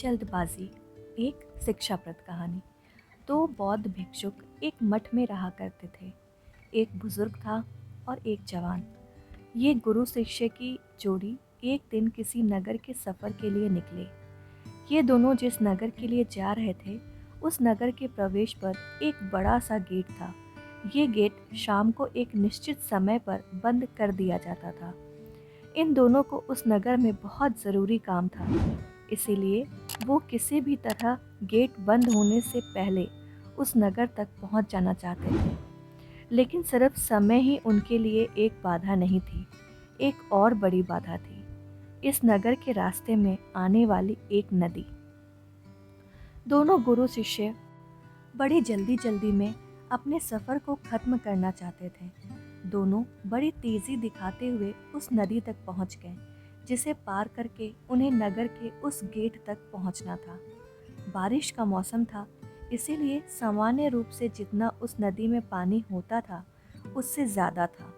जल्दबाजी एक शिक्षाप्रद कहानी। दो बौद्ध भिक्षुक एक मठ में रहा करते थे। एक बुजुर्ग था और एक जवान। ये गुरु शिष्य की जोड़ी एक दिन किसी नगर के सफ़र के लिए निकले। ये दोनों जिस नगर के लिए जा रहे थे उस नगर के प्रवेश पर एक बड़ा सा गेट था। ये गेट शाम को एक निश्चित समय पर बंद कर दिया जाता था। इन दोनों को उस नगर में बहुत ज़रूरी काम था, इसीलिए वो किसी भी तरह गेट बंद होने से पहले उस नगर तक पहुंच जाना चाहते थे। लेकिन सिर्फ समय ही उनके लिए एक बाधा नहीं थी, एक और बड़ी बाधा थी इस नगर के रास्ते में आने वाली एक नदी। दोनों गुरु शिष्य बड़ी जल्दी में अपने सफ़र को ख़त्म करना चाहते थे। दोनों बड़ी तेज़ी दिखाते हुए उस नदी तक पहुंच गए, जिसे पार करके उन्हें नगर के उस गेट तक पहुंचना था। बारिश का मौसम था, इसीलिए सामान्य रूप से जितना उस नदी में पानी होता था उससे ज़्यादा था।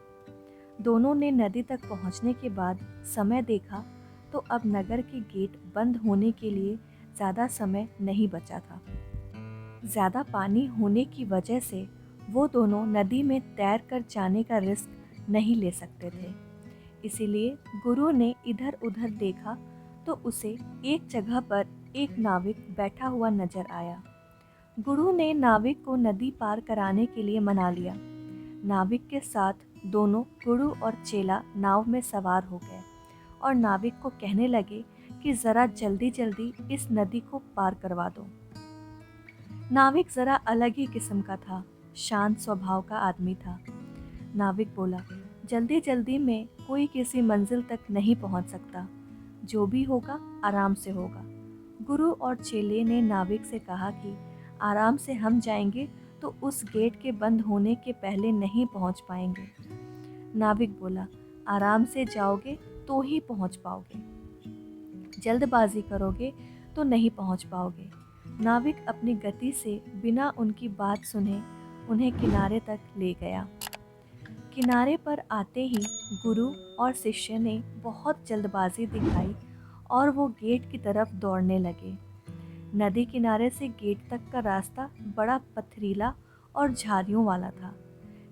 दोनों ने नदी तक पहुंचने के बाद समय देखा तो अब नगर के गेट बंद होने के लिए ज़्यादा समय नहीं बचा था। ज़्यादा पानी होने की वजह से वो दोनों नदी में तैर कर जाने का रिस्क नहीं ले सकते थे। इसीलिए गुरु ने इधर उधर देखा तो उसे एक जगह पर एक नाविक बैठा हुआ नजर आया। गुरु ने नाविक को नदी पार कराने के लिए मना लिया। नाविक के साथ दोनों गुरु और चेला नाव में सवार हो गए और नाविक को कहने लगे कि ज़रा जल्दी इस नदी को पार करवा दो। नाविक ज़रा अलग ही किस्म का था, शांत स्वभाव का आदमी था। नाविक बोला, जल्दी में कोई किसी मंजिल तक नहीं पहुंच सकता, जो भी होगा आराम से होगा। गुरु और चेले ने नाविक से कहा कि आराम से हम जाएंगे तो उस गेट के बंद होने के पहले नहीं पहुंच पाएंगे। नाविक बोला, आराम से जाओगे तो ही पहुंच पाओगे, जल्दबाजी करोगे तो नहीं पहुंच पाओगे। नाविक अपनी गति से बिना उनकी बात सुने उन्हें किनारे तक ले गया। किनारे पर आते ही गुरु और शिष्य ने बहुत जल्दबाजी दिखाई और वो गेट की तरफ दौड़ने लगे। नदी किनारे से गेट तक का रास्ता बड़ा पथरीला और झाड़ियों वाला था।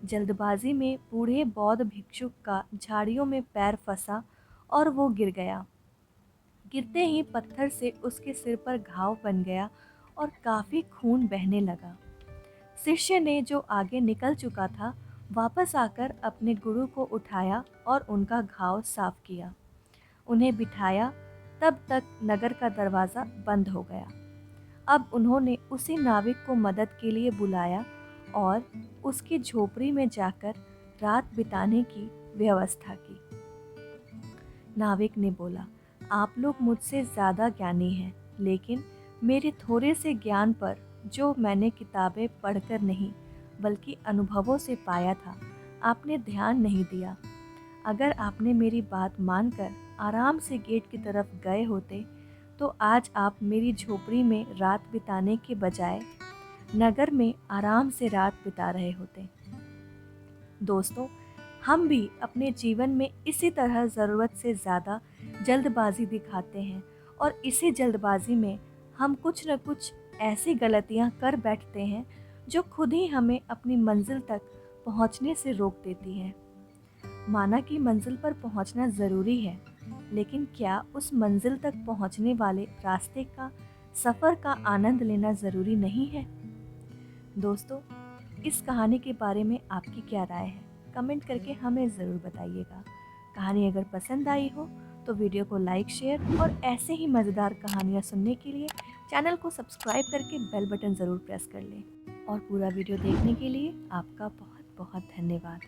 जल्दबाजी में बूढ़े बौद्ध भिक्षुक का झाड़ियों में पैर फंसा और वो गिर गया। गिरते ही पत्थर से उसके सिर पर घाव बन गया और काफ़ी खून बहने लगा। शिष्य ने, जो आगे निकल चुका था, वापस आकर अपने गुरु को उठाया और उनका घाव साफ किया। उन्हें बिठाया, तब तक नगर का दरवाज़ा बंद हो गया। अब उन्होंने उसी नाविक को मदद के लिए बुलाया और उसकी झोपड़ी में जाकर रात बिताने की व्यवस्था की। नाविक ने बोला, आप लोग मुझसे ज़्यादा ज्ञानी हैं, लेकिन मेरे थोड़े से ज्ञान पर, जो मैंने किताबें पढ़कर नहीं बल्कि अनुभवों से पाया था, आपने ध्यान नहीं दिया। अगर आपने मेरी बात मानकर आराम से गेट की तरफ गए होते तो आज आप मेरी झोपड़ी में रात बिताने के बजाय नगर में आराम से रात बिता रहे होते। दोस्तों, हम भी अपने जीवन में इसी तरह ज़रूरत से ज़्यादा जल्दबाजी दिखाते हैं और इसी जल्दबाजी में हम कुछ न कुछ ऐसी गलतियां कर बैठते हैं जो खुद ही हमें अपनी मंजिल तक पहुंचने से रोक देती है। माना कि मंजिल पर पहुंचना ज़रूरी है, लेकिन क्या उस मंजिल तक पहुंचने वाले रास्ते का, सफ़र का आनंद लेना ज़रूरी नहीं है? दोस्तों, इस कहानी के बारे में आपकी क्या राय है? कमेंट करके हमें ज़रूर बताइएगा। कहानी अगर पसंद आई हो तो वीडियो को लाइक, शेयर और ऐसे ही मज़ेदार कहानियाँ सुनने के लिए चैनल को सब्सक्राइब करके बेल बटन ज़रूर प्रेस कर लें। और पूरा वीडियो देखने के लिए आपका बहुत बहुत धन्यवाद।